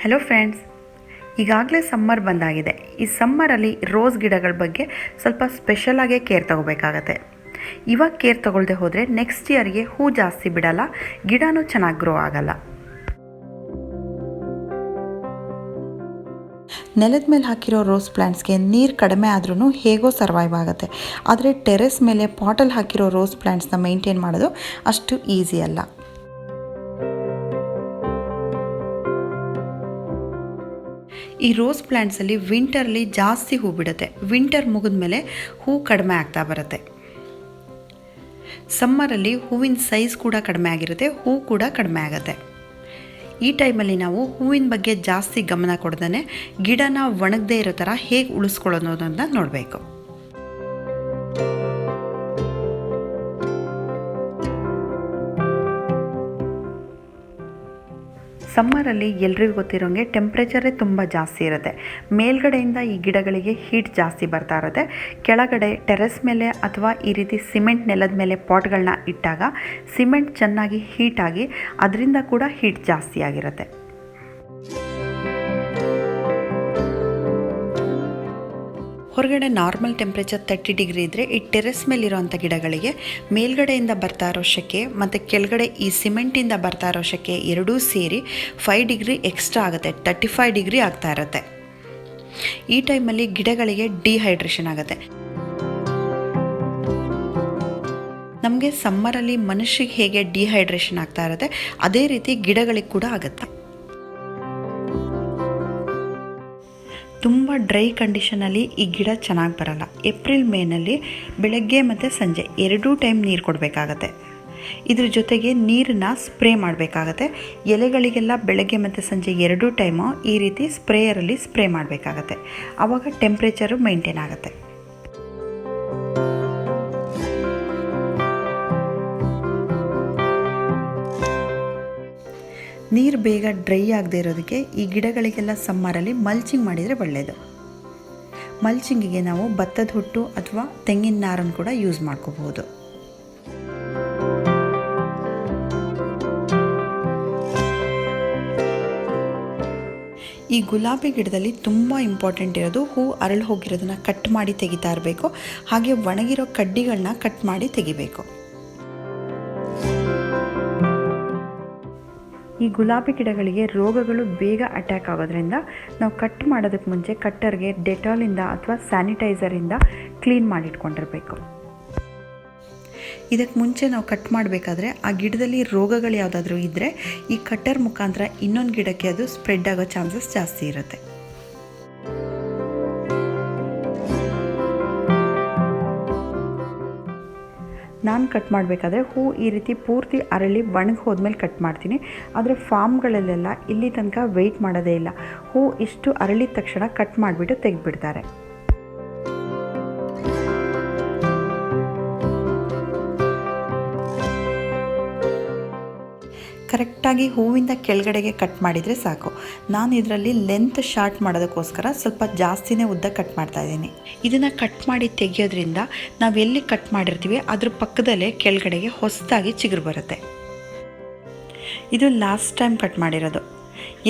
Hello friends, ಈಗಾಗಲೇ summer ಬಂದಾಗಿದೆ. ಈ ಸಮ್ಮರಲ್ಲಿ ರೋಸ್ ಗಿಡಗಳ ಬಗ್ಗೆ ಸ್ವಲ್ಪ ಸ್ಪೆಷಲಾಗೇ ಕೇರ್ ತಗೋಬೇಕಾಗತ್ತೆ. ಇವಾಗ ಕೇರ್ ತಗೊಳ್ಳದೆ ಹೋದರೆ ನೆಕ್ಸ್ಟ್ ಇಯರ್ಗೆ ಹೂ ಜಾಸ್ತಿ ಬಿಡಲ್ಲ, ಗಿಡನೂ ಚೆನ್ನಾಗಿ ಗ್ರೋ ಆಗಲ್ಲ. ನೆಲದ ಮೇಲೆ ಹಾಕಿರೋ ರೋಸ್ ಪ್ಲ್ಯಾಂಟ್ಸ್ಗೆ ನೀರು ಕಡಿಮೆ ಆದ್ರೂ ಹೇಗೋ ಸರ್ವೈವ್ ಆಗುತ್ತೆ. ಆದರೆ ಟೆರೆಸ್ ಮೇಲೆ ಪಾಟಲ್ಲಿ ಹಾಕಿರೋ ರೋಸ್ ಪ್ಲ್ಯಾಂಟ್ಸ್ನ ಮೇಂಟೈನ್ ಮಾಡೋದು ಅಷ್ಟು ಈಸಿ ಅಲ್ಲ. ಈ ರೋಸ್ ಪ್ಲ್ಯಾಂಟ್ಸಲ್ಲಿ ವಿಂಟರ್ಲಿ ಜಾಸ್ತಿ ಹೂ ಬಿಡುತ್ತೆ. ವಿಂಟರ್ ಮುಗಿದ ಮೇಲೆ ಹೂ ಕಡಿಮೆ ಆಗ್ತಾ ಬರುತ್ತೆ. ಸಮ್ಮರಲ್ಲಿ ಹೂವಿನ ಸೈಜ್ ಕೂಡ ಕಡಿಮೆ ಆಗಿರುತ್ತೆ, ಹೂ ಕೂಡ ಕಡಿಮೆ ಆಗುತ್ತೆ. ಈ ಟೈಮಲ್ಲಿ ನಾವು ಹೂವಿನ ಬಗ್ಗೆ ಜಾಸ್ತಿ ಗಮನ ಕೊಡ್ದೇ ಗಿಡನ ಒಣಗದೇ ಇರೋ ಥರ ಹೇಗೆ ಉಳಿಸ್ಕೊಳ್ಳೋದು ಅಂತ ನೋಡಬೇಕು. ಸಮ್ಮರಲ್ಲಿ ಎಲ್ರಿಗೂ ಗೊತ್ತಿರೋಂಗೆ ಟೆಂಪ್ರೇಚರೇ ತುಂಬ ಜಾಸ್ತಿ ಇರುತ್ತೆ. ಮೇಲ್ಗಡೆಯಿಂದ ಈ ಗಿಡಗಳಿಗೆ ಹೀಟ್ ಜಾಸ್ತಿ ಬರ್ತಾ ಇರುತ್ತೆ. ಕೆಳಗಡೆ ಟೆರೆಸ್ ಮೇಲೆ ಅಥವಾ ಈ ರೀತಿ ಸಿಮೆಂಟ್ ನೆಲದ ಮೇಲೆ ಪಾಟ್ಗಳನ್ನ ಇಟ್ಟಾಗ ಸಿಮೆಂಟ್ ಚೆನ್ನಾಗಿ ಹೀಟಾಗಿ ಅದರಿಂದ ಕೂಡ ಹೀಟ್ ಜಾಸ್ತಿ ಆಗಿರುತ್ತೆ. ಹೊರಗಡೆ ನಾರ್ಮಲ್ ಟೆಂಪ್ರೇಚರ್ 30 ಡಿಗ್ರಿ ಇದ್ದರೆ ಈ ಟೆರೆಸ್ ಮೇಲಿರೋಂಥ ಗಿಡಗಳಿಗೆ ಮೇಲ್ಗಡೆಯಿಂದ ಬರ್ತಾ ಇರೋ ಶೆಕೆ ಮತ್ತು ಕೆಳಗಡೆ ಈ ಸಿಮೆಂಟಿಂದ ಬರ್ತಾ ಇರೋ ಶೆಕೆ ಎರಡೂ ಸೇರಿ 5 ಡಿಗ್ರಿ ಎಕ್ಸ್ಟ್ರಾ ಆಗುತ್ತೆ. 35 ಡಿಗ್ರಿ ಆಗ್ತಾ ಇರುತ್ತೆ. ಈ ಟೈಮಲ್ಲಿ ಗಿಡಗಳಿಗೆ ಡಿಹೈಡ್ರೇಷನ್ ಆಗುತ್ತೆ. ನಮಗೆ ಸಮ್ಮರಲ್ಲಿ ಮನುಷ್ಯಗೆ ಹೇಗೆ ಡಿಹೈಡ್ರೇಷನ್ ಆಗ್ತಾ ಇರುತ್ತೆ ಅದೇ ರೀತಿ ಗಿಡಗಳಿಗೆ ಕೂಡ ಆಗುತ್ತೆ. ತುಂಬ ಡ್ರೈ ಕಂಡೀಷನಲ್ಲಿ ಈ ಗಿಡ ಚೆನ್ನಾಗಿ ಬರಲ್ಲ. ಏಪ್ರಿಲ್ ಮೇನಲ್ಲಿ ಬೆಳಗ್ಗೆ ಮತ್ತು ಸಂಜೆ ಎರಡೂ ಟೈಮ್ ನೀರು ಕೊಡಬೇಕಾಗತ್ತೆ. ಇದ್ರ ಜೊತೆಗೆ ನೀರನ್ನ ಸ್ಪ್ರೇ ಮಾಡಬೇಕಾಗತ್ತೆ. ಎಲೆಗಳಿಗೆಲ್ಲ ಬೆಳಗ್ಗೆ ಮತ್ತು ಸಂಜೆ ಎರಡೂ ಟೈಮು ಈ ರೀತಿ ಸ್ಪ್ರೇಯರಲ್ಲಿ ಸ್ಪ್ರೇ ಮಾಡಬೇಕಾಗತ್ತೆ. ಆವಾಗ ಟೆಂಪ್ರೇಚರು ಮೇಂಟೈನ್ ಆಗುತ್ತೆ. ನೀರು ಬೇಗ ಡ್ರೈ ಆಗದೆ ಇರೋದಕ್ಕೆ ಈ ಗಿಡಗಳಿಗೆಲ್ಲ ಸಮ್ಮರಲ್ಲಿ ಮಲ್ಚಿಂಗ್ ಮಾಡಿದರೆ ಒಳ್ಳೆಯದು. ಮಲ್ಚಿಂಗಿಗೆ ನಾವು ಭತ್ತದ ಹುಟ್ಟು ಅಥವಾ ತೆಂಗಿನ ನಾರನ್ನು ಕೂಡ ಯೂಸ್ ಮಾಡ್ಕೋಬಹುದು. ಈ ಗುಲಾಬಿ ಗಿಡದಲ್ಲಿ ತುಂಬ ಇಂಪಾರ್ಟೆಂಟ್ ಇರೋದು ಹೂ ಅರಳು ಹೋಗಿರೋದನ್ನ ಕಟ್ ಮಾಡಿ ತೆಗಿತಾ ಇರಬೇಕು. ಹಾಗೆ ಒಣಗಿರೋ ಕಡ್ಡಿಗಳನ್ನ ಕಟ್ ಮಾಡಿ ತೆಗಿಬೇಕು. ಈ ಗುಲಾಬಿ ಗಿಡಗಳಿಗೆ ರೋಗಗಳು ಬೇಗ ಅಟ್ಯಾಕ್ ಆಗೋದ್ರಿಂದ ನಾವು ಕಟ್ ಮಾಡೋದಕ್ಕೆ ಮುಂಚೆ ಕಟ್ಟರ್ಗೆ ಡೆಟಾಲಿಂದ ಅಥವಾ ಸ್ಯಾನಿಟೈಸರಿಂದ ಕ್ಲೀನ್ ಮಾಡಿಟ್ಕೊಂಡಿರಬೇಕು. ಇದಕ್ಕೆ ಮುಂಚೆ ನಾವು ಕಟ್ ಮಾಡಬೇಕಾದ್ರೆ ಆ ಗಿಡದಲ್ಲಿ ರೋಗಗಳು ಯಾವುದಾದ್ರೂ ಇದ್ದರೆ ಈ ಕಟ್ಟರ್ ಮುಖಾಂತರ ಇನ್ನೊಂದು ಗಿಡಕ್ಕೆ ಅದು ಸ್ಪ್ರೆಡ್ ಆಗೋ ಚಾನ್ಸಸ್ ಜಾಸ್ತಿ ಇರುತ್ತೆ. ನಾನು ಕಟ್ ಮಾಡಬೇಕಾದ್ರೆ ಹೂ ಈ ರೀತಿ ಪೂರ್ತಿ ಅರಳಿ ಒಣಗಿ ಹೋದ್ಮೇಲೆ ಕಟ್ ಮಾಡ್ತೀನಿ. ಆದರೆ ಫಾರ್ಮ್ಗಳಲ್ಲೆಲ್ಲ ಇಲ್ಲಿ ತನಕ ವೆಯ್ಟ್ ಮಾಡೋದೇ ಇಲ್ಲ. ಹೂ ಇಷ್ಟು ಅರಳಿದ ತಕ್ಷಣ ಕಟ್ ಮಾಡಿಬಿಟ್ಟು ತೆಗೆದುಬಿಡ್ತಾರೆ. ಕರೆಕ್ಟಾಗಿ ಹೂವಿಂದ ಕೆಳಗಡೆಗೆ ಕಟ್ ಮಾಡಿದರೆ ಸಾಕು. ನಾನು ಇದರಲ್ಲಿ ಲೆಂತ್ ಶಾರ್ಟ್ ಮಾಡೋದಕ್ಕೋಸ್ಕರ ಸ್ವಲ್ಪ ಜಾಸ್ತಿನೇ ಉದ್ದ ಕಟ್ ಮಾಡ್ತಾ ಇದ್ದೀನಿ. ಇದನ್ನು ಕಟ್ ಮಾಡಿ ತೆಗೆಯೋದ್ರಿಂದ ನಾವು ಎಲ್ಲಿ ಕಟ್ ಮಾಡಿರ್ತೀವಿ ಅದ್ರ ಪಕ್ಕದಲ್ಲೇ ಕೆಳಗಡೆಗೆ ಹೊಸದಾಗಿ ಚಿಗುರು ಬರುತ್ತೆ. ಇದು ಲಾಸ್ಟ್ ಟೈಮ್ ಕಟ್ ಮಾಡಿರೋದು.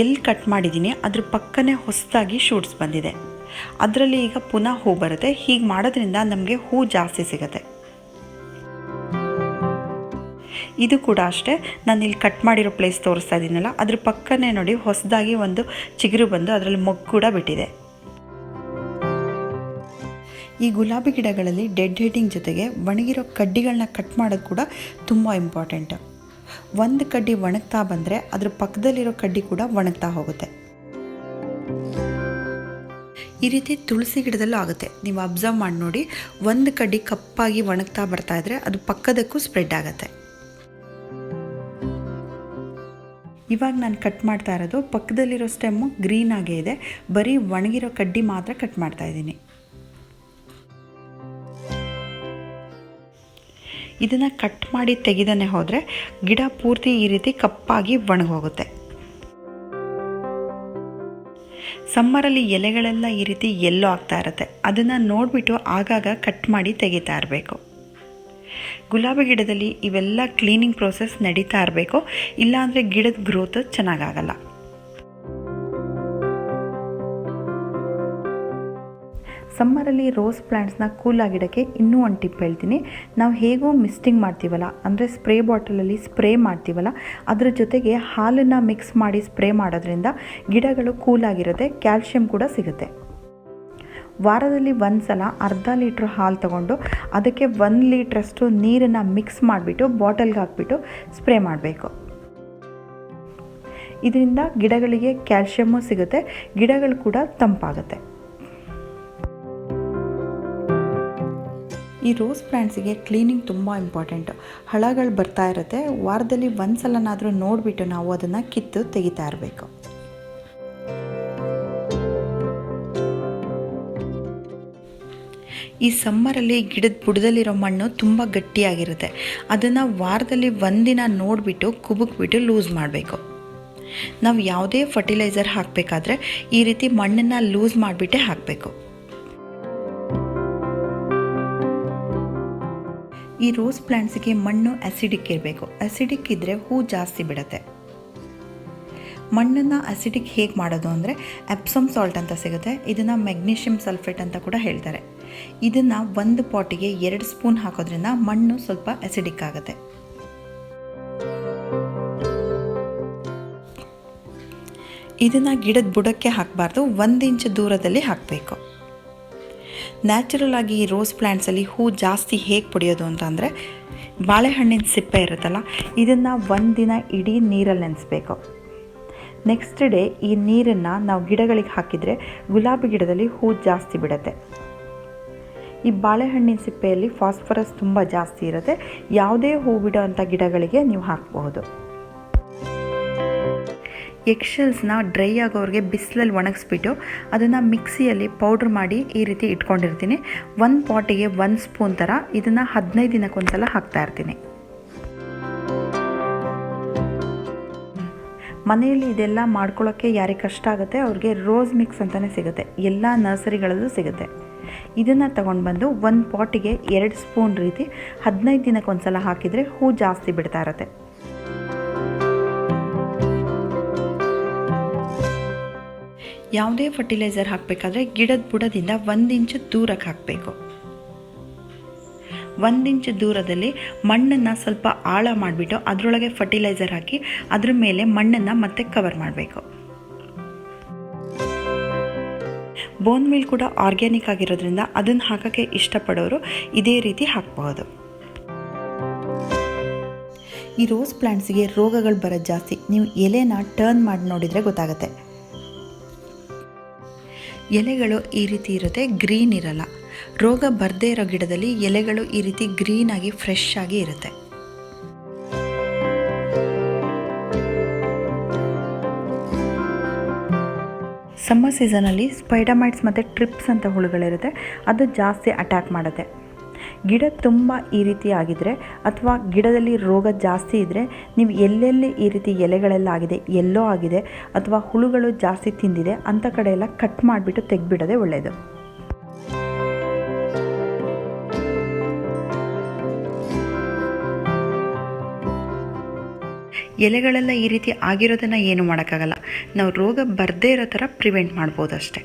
ಎಲ್ಲಿ ಕಟ್ ಮಾಡಿದ್ದೀನಿ ಅದ್ರ ಪಕ್ಕನೇ ಹೊಸದಾಗಿ ಶೂಟ್ಸ್ ಬಂದಿದೆ. ಅದರಲ್ಲಿ ಈಗ ಪುನಃ ಹೂ ಬರುತ್ತೆ. ಹೀಗೆ ಮಾಡೋದ್ರಿಂದ ನಮಗೆ ಹೂ ಜಾಸ್ತಿ ಸಿಗುತ್ತೆ. ಇದು ಕೂಡ ಅಷ್ಟೇ, ನಾನು ಇಲ್ಲಿ ಕಟ್ ಮಾಡಿರೋ ಪ್ಲೇಸ್ ತೋರಿಸ್ತಾ ಇದ್ದೀನಲ್ಲ ಅದ್ರ ಪಕ್ಕನೇ ನೋಡಿ ಹೊಸದಾಗಿ ಒಂದು ಚಿಗುರು ಬಂದು ಅದರಲ್ಲಿ ಮೊಗ್ಗು ಕೂಡ ಬಿಟ್ಟಿದೆ. ಈ ಗುಲಾಬಿ ಗಿಡಗಳಲ್ಲಿ ಡೆಡ್ ಹೆಡ್ಡಿಂಗ್ ಜೊತೆಗೆ ಒಣಗಿರೋ ಕಡ್ಡಿಗಳನ್ನ ಕಟ್ ಮಾಡೋದು ಕೂಡ ತುಂಬ ಇಂಪಾರ್ಟೆಂಟ್. ಒಂದು ಕಡ್ಡಿ ಒಣಗ್ತಾ ಬಂದರೆ ಅದ್ರ ಪಕ್ಕದಲ್ಲಿರೋ ಕಡ್ಡಿ ಕೂಡ ಒಣಗ್ತಾ ಹೋಗುತ್ತೆ. ಈ ರೀತಿ ತುಳಸಿ ಗಿಡದಲ್ಲೂ ಆಗುತ್ತೆ. ನೀವು ಅಬ್ಸರ್ವ್ ಮಾಡಿ ನೋಡಿ, ಒಂದು ಕಡ್ಡಿ ಕಪ್ಪಾಗಿ ಒಣಗ್ತಾ ಬರ್ತಾ ಇದ್ರೆ ಅದು ಪಕ್ಕದಕ್ಕೂ ಸ್ಪ್ರೆಡ್ ಆಗುತ್ತೆ. ಇವಾಗ ನಾನು ಕಟ್ ಮಾಡ್ತಾ ಇರೋದು ಪಕ್ಕದಲ್ಲಿರೋ ಸ್ಟೆಮ್ಮು ಗ್ರೀನ್ ಆಗೇ ಇದೆ, ಬರೀ ಒಣಗಿರೋ ಕಡ್ಡಿ ಮಾತ್ರ ಕಟ್ ಮಾಡ್ತಾ ಇದ್ದೀನಿ. ಇದನ್ನು ಕಟ್ ಮಾಡಿ ತೆಗೆದೇ ಹೋದರೆ ಗಿಡ ಪೂರ್ತಿ ಈ ರೀತಿ ಕಪ್ಪಾಗಿ ಒಣಗೋಗುತ್ತೆ. ಸಮ್ಮರಲ್ಲಿ ಎಲೆಗಳೆಲ್ಲ ಈ ರೀತಿ ಎಲ್ಲೋ ಆಗ್ತಾ ಇರುತ್ತೆ. ಅದನ್ನು ನೋಡಿಬಿಟ್ಟು ಆಗಾಗ ಕಟ್ ಮಾಡಿ ತೆಗಿತಾ ಇರಬೇಕು. ಗುಲಾಬಿ ಗಿಡದಲ್ಲಿ ಇವೆಲ್ಲ ಕ್ಲೀನಿಂಗ್ ಪ್ರೋಸೆಸ್ ನಡೀತಾ ಇರಬೇಕು, ಇಲ್ಲಾಂದರೆ ಗಿಡದ ಗ್ರೋತ್ ಚೆನ್ನಾಗಾಗಲ್ಲ. ಸಮ್ಮರಲ್ಲಿ ರೋಸ್ ಪ್ಲ್ಯಾಂಟ್ಸ್ನ ಕೂಲ್ ಆಗಿಡೋಕ್ಕೆ ಇನ್ನೂ ಒಂದು ಟಿಪ್ ಹೇಳ್ತೀನಿ. ನಾವು ಹೇಗೋ ಮಿಸ್ಟಿಂಗ್ ಮಾಡ್ತೀವಲ್ಲ, ಅಂದರೆ ಸ್ಪ್ರೇ ಬಾಟಲಲ್ಲಿ ಸ್ಪ್ರೇ ಮಾಡ್ತೀವಲ್ಲ, ಅದ್ರ ಜೊತೆಗೆ ಹಾಲನ್ನು ಮಿಕ್ಸ್ ಮಾಡಿ ಸ್ಪ್ರೇ ಮಾಡೋದ್ರಿಂದ ಗಿಡಗಳು ಕೂಲಾಗಿರುತ್ತೆ, ಕ್ಯಾಲ್ಶಿಯಂ ಕೂಡ ಸಿಗುತ್ತೆ. ವಾರದಲ್ಲಿ ಒಂದು ಸಲ ಅರ್ಧ ಲೀಟ್ರ್ ಹಾಲು ತಗೊಂಡು ಅದಕ್ಕೆ 1 ಲೀಟ್ರಷ್ಟು ನೀರನ್ನು ಮಿಕ್ಸ್ ಮಾಡಿಬಿಟ್ಟು ಬಾಟಲ್ಗೆ ಹಾಕ್ಬಿಟ್ಟು ಸ್ಪ್ರೇ ಮಾಡಬೇಕು. ಇದರಿಂದ ಗಿಡಗಳಿಗೆ ಕ್ಯಾಲ್ಶಿಯಮ್ಮು ಸಿಗುತ್ತೆ, ಗಿಡಗಳು ಕೂಡ ತಂಪಾಗುತ್ತೆ. ಈ ರೋಸ್ ಪ್ಲ್ಯಾಂಟ್ಸಿಗೆ ಕ್ಲೀನಿಂಗ್ ತುಂಬ ಇಂಪಾರ್ಟೆಂಟು. ಹಳಗಳು ಬರ್ತಾ ಇರುತ್ತೆ, ವಾರದಲ್ಲಿ ಒಂದು ಸಲನಾದರೂ ನೋಡಿಬಿಟ್ಟು ನಾವು ಅದನ್ನು ಕಿತ್ತು ತೆಗಿತಾ ಇರಬೇಕು. ಈ ಸಮ್ಮರಲ್ಲಿ ಗಿಡದ ಬುಡದಲ್ಲಿರೋ ಮಣ್ಣು ತುಂಬ ಗಟ್ಟಿಯಾಗಿರುತ್ತೆ. ಅದನ್ನು ವಾರದಲ್ಲಿ ಒಂದಿನ ನೋಡಿಬಿಟ್ಟು ಕುಬುಕ್ಬಿಟ್ಟು ಲೂಸ್ ಮಾಡಬೇಕು. ನಾವು ಯಾವುದೇ ಫರ್ಟಿಲೈಸರ್ ಹಾಕಬೇಕಾದ್ರೆ ಈ ರೀತಿ ಮಣ್ಣನ್ನು ಲೂಸ್ ಮಾಡಿಬಿಟ್ಟೇ ಹಾಕಬೇಕು. ಈ ರೋಸ್ ಪ್ಲ್ಯಾಂಟ್ಸಿಗೆ ಮಣ್ಣು ಅಸಿಡಿಕ್ ಇರಬೇಕು. ಅಸಿಡಿಕ್ ಇದ್ದರೆ ಹೂ ಜಾಸ್ತಿ ಬಿಡುತ್ತೆ. ಮಣ್ಣನ್ನು ಅಸಿಡಿಕ್ ಹೇಗೆ ಮಾಡೋದು ಅಂದರೆ ಎಪ್ಸಮ್ ಸಾಲ್ಟ್ ಅಂತ ಸಿಗುತ್ತೆ. ಇದನ್ನು ಮೆಗ್ನೀಷಿಯಂ ಸಲ್ಫೇಟ್ ಅಂತ ಕೂಡ ಹೇಳ್ತಾರೆ. ಇದನ್ನು ಒಂದು ಪಾಟಿಗೆ 2 ಸ್ಪೂನ್ ಹಾಕೋದ್ರಿಂದ ಮಣ್ಣು ಸ್ವಲ್ಪ ಅಸಿಡಿಕ್ ಆಗುತ್ತೆ. ಇದನ್ನು ಗಿಡದ ಬುಡಕ್ಕೆ ಹಾಕಬಾರ್ದು, 1 ಇಂಚ್ ದೂರದಲ್ಲಿ ಹಾಕಬೇಕು. ನ್ಯಾಚುರಲ್ ಆಗಿ ಈ ರೋಸ್ ಪ್ಲ್ಯಾಂಟ್ಸಲ್ಲಿ ಹೂ ಜಾಸ್ತಿ ಹೇಗೆ ಪಡೆಯೋದು ಅಂತಂದರೆ, ಬಾಳೆಹಣ್ಣಿನ ಸಿಪ್ಪೆ ಇರುತ್ತಲ್ಲ, ಇದನ್ನು 1 ದಿನ ಇಡೀ ನೀರಲ್ಲಿ ನೆನೆಸ್ಬೇಕು. ನೆಕ್ಸ್ಟ್ ಡೇ ಈ ನೀರನ್ನು ನಾವು ಗಿಡಗಳಿಗೆ ಹಾಕಿದರೆ ಗುಲಾಬಿ ಗಿಡದಲ್ಲಿ ಹೂ ಜಾಸ್ತಿ ಬಿಡುತ್ತೆ. ಈ ಬಾಳೆಹಣ್ಣಿನ ಸಿಪ್ಪೆಯಲ್ಲಿ ಫಾಸ್ಫರಸ್ ತುಂಬ ಜಾಸ್ತಿ ಇರುತ್ತೆ. ಯಾವುದೇ ಹೂ ಬಿಡೋ ಅಂಥ ಗಿಡಗಳಿಗೆ ನೀವು ಹಾಕಬಹುದು. ಎಗ್ಶೆಲ್ಸ್ನ ಡ್ರೈ ಆಗೋರಿಗೆ ಬಿಸಿಲಲ್ಲಿ ಒಣಗಿಸ್ಬಿಟ್ಟು ಅದನ್ನು ಮಿಕ್ಸಿಯಲ್ಲಿ ಪೌಡ್ರ್ ಮಾಡಿ ಈ ರೀತಿ ಇಟ್ಕೊಂಡಿರ್ತೀನಿ. 1 ಪಾಟಿಗೆ 1 ಸ್ಪೂನ್ ಥರ ಇದನ್ನು 15 ದಿನಕ್ಕೊಂದ್ಸಲ ಹಾಕ್ತಾ ಇರ್ತೀನಿ. ಮನೆಯಲ್ಲಿ ಇದೆಲ್ಲ ಮಾಡ್ಕೊಳ್ಳೋಕ್ಕೆ ಯಾರಿಗೆ ಕಷ್ಟ ಆಗುತ್ತೆ ಅವ್ರಿಗೆ ರೋಸ್ ಮಿಕ್ಸ್ ಅಂತಲೇ ಸಿಗುತ್ತೆ, ಎಲ್ಲ ನರ್ಸರಿಗಳಲ್ಲೂ ಸಿಗುತ್ತೆ. ಇದನ್ನು ತಗೊಂಡು ಬಂದು 1 ಪಾಟಿಗೆ 2 ಸ್ಪೂನ್ ರೀತಿ 15 ದಿನಕ್ಕೊಂದ್ಸಲ ಹಾಕಿದರೆ ಹೂ ಜಾಸ್ತಿ ಬಿಡ್ತಾ ಇರುತ್ತೆ. ಯಾವುದೇ ಫರ್ಟಿಲೈಸರ್ ಹಾಕಬೇಕಾದ್ರೆ ಗಿಡದ ಬುಡದಿಂದ 1 ಇಂಚ್ ದೂರಕ್ಕೆ ಹಾಕಬೇಕು. 1 ಇಂಚ್ ದೂರದಲ್ಲಿ ಮಣ್ಣನ್ನು ಸ್ವಲ್ಪ ಆಳ ಮಾಡಿಬಿಟ್ಟು ಅದರೊಳಗೆ ಫರ್ಟಿಲೈಸರ್ ಹಾಕಿ ಅದ್ರ ಮೇಲೆ ಮಣ್ಣನ್ನು ಮತ್ತೆ ಕವರ್ ಮಾಡಬೇಕು. ಬೋನ್ ಮೀಲ್ ಕೂಡ ಆರ್ಗ್ಯಾನಿಕ್ ಆಗಿರೋದ್ರಿಂದ ಅದನ್ನು ಹಾಕೋಕ್ಕೆ ಇಷ್ಟಪಡೋರು ಇದೇ ರೀತಿ ಹಾಕಬಹುದು. ಈ ರೋಸ್ ಪ್ಲ್ಯಾಂಟ್ಸಿಗೆ ರೋಗಗಳು ಬರೋದು ಜಾಸ್ತಿ. ನೀವು ಎಲೆನ ಟರ್ನ್ ಮಾಡಿ ನೋಡಿದರೆ ಗೊತ್ತಾಗುತ್ತೆ. ಎಲೆಗಳು ಈ ರೀತಿ ಇರುತ್ತೆ, ಗ್ರೀನ್ ಇರಲ್ಲ. ರೋಗ ಬರದೇ ಇರೋ ಗಿಡದಲ್ಲಿ ಎಲೆಗಳು ಈ ರೀತಿ ಗ್ರೀನ್ ಆಗಿ ಫ್ರೆಶ್ ಆಗಿ ಇರುತ್ತೆ. ಸಮ್ಮರ್ ಸೀಸನಲ್ಲಿ ಸ್ಪೈಡಮೈಟ್ಸ್ ಮತ್ತು ಟ್ರಿಪ್ಸ್ ಅಂತ ಹುಳುಗಳಿರುತ್ತೆ, ಅದು ಜಾಸ್ತಿ ಅಟ್ಯಾಕ್ ಮಾಡುತ್ತೆ. ಗಿಡ ತುಂಬ ಈ ರೀತಿ ಆಗಿದ್ದರೆ ಅಥವಾ ಗಿಡದಲ್ಲಿ ರೋಗ ಜಾಸ್ತಿ ಇದ್ದರೆ ನೀವು ಎಲ್ಲೆಲ್ಲಿ ಈ ರೀತಿ ಎಲೆಗಳೆಲ್ಲ ಆಗಿದೆ, ಎಲ್ಲೋ ಆಗಿದೆ ಅಥವಾ ಹುಳುಗಳು ಜಾಸ್ತಿ ತಿಂದಿದೆ ಅಂಥ ಕಡೆ ಎಲ್ಲ ಕಟ್ ಮಾಡಿಬಿಟ್ಟು ತೆಗೆದ್ಬಿಡೋದೇ ಒಳ್ಳೆಯದು. ಎಲೆಗಳೆಲ್ಲ ಈ ರೀತಿ ಆಗಿರೋದನ್ನು ಏನು ಮಾಡೋಕ್ಕಾಗಲ್ಲ, ನಾವು ರೋಗ ಬರದೇ ಇರೋ ಥರ ಪ್ರಿವೆಂಟ್ ಮಾಡ್ಬೋದು ಅಷ್ಟೆ.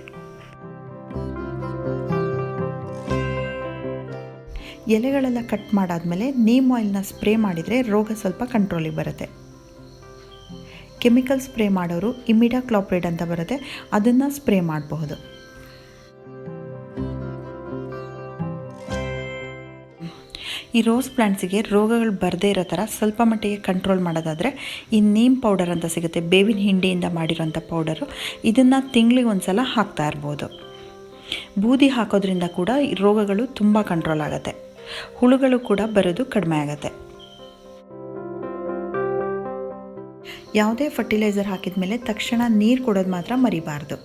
ಎಲೆಗಳೆಲ್ಲ ಕಟ್ ಮಾಡಾದಮೇಲೆ ನೀಮ್ ಆಯಿಲ್ನ ಸ್ಪ್ರೇ ಮಾಡಿದರೆ ರೋಗ ಸ್ವಲ್ಪ ಕಂಟ್ರೋಲಿಗೆ ಬರುತ್ತೆ. ಕೆಮಿಕಲ್ ಸ್ಪ್ರೇ ಮಾಡೋರು ಇಮಿಡಾಕ್ಲೋಪ್ರಿಡ್ ಅಂತ ಬರುತ್ತೆ, ಅದನ್ನು ಸ್ಪ್ರೇ ಮಾಡಬಹುದು. ಈ ರೋಸ್ ಪ್ಲ್ಯಾಂಟ್ಸಿಗೆ ರೋಗಗಳು ಬರದೇ ಇರೋ ಥರ ಸ್ವಲ್ಪ ಮಟ್ಟಿಗೆ ಕಂಟ್ರೋಲ್ ಮಾಡೋದಾದರೆ ಈ ನೀಮ್ ಪೌಡರ್ ಅಂತ ಸಿಗುತ್ತೆ, ಬೇವಿನ ಹಿಂಡಿಯಿಂದ ಮಾಡಿರೋಂಥ ಪೌಡರು. ಇದನ್ನು ತಿಂಗಳಿಗೆ ಒಂದು ಸಲ ಹಾಕ್ತಾ ಇರ್ಬೋದು. ಬೂದಿ ಹಾಕೋದ್ರಿಂದ ಕೂಡ ಈ ರೋಗಗಳು ತುಂಬ ಕಂಟ್ರೋಲ್ ಆಗುತ್ತೆ, ಹುಳುಗಳು ಕೂಡ ಬರೋದು ಕಡಿಮೆ ಆಗುತ್ತೆ. ಯಾವುದೇ ಫರ್ಟಿಲೈಸರ್ ಹಾಕಿದ ಮೇಲೆ ತಕ್ಷಣ ನೀರು ಕೊಡೋದು ಮಾತ್ರ ಮರಿಬಾರ್ದು.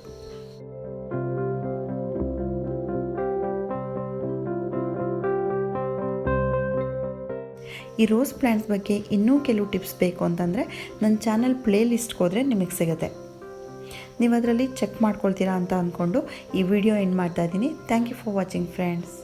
ಈ ರೋಸ್ ಪ್ಲ್ಯಾಂಟ್ಸ್ ಬಗ್ಗೆ ಇನ್ನೂ ಕೆಲವು ಟಿಪ್ಸ್ ಬೇಕು ಅಂತಂದರೆ ನನ್ನ ಚಾನಲ್ ಪ್ಲೇ ಲಿಸ್ಟ್ಗೆ ಹೋದರೆ ನಿಮಗೆ ಸಿಗುತ್ತೆ. ನೀವು ಅದರಲ್ಲಿ ಚೆಕ್ ಮಾಡ್ಕೊಳ್ತೀರಾ ಅಂತ ಅಂದ್ಕೊಂಡು ಈ ವಿಡಿಯೋ ಎಂಡ್ ಮಾಡ್ತಾ ಇದ್ದೀನಿ. Thank you for watching friends.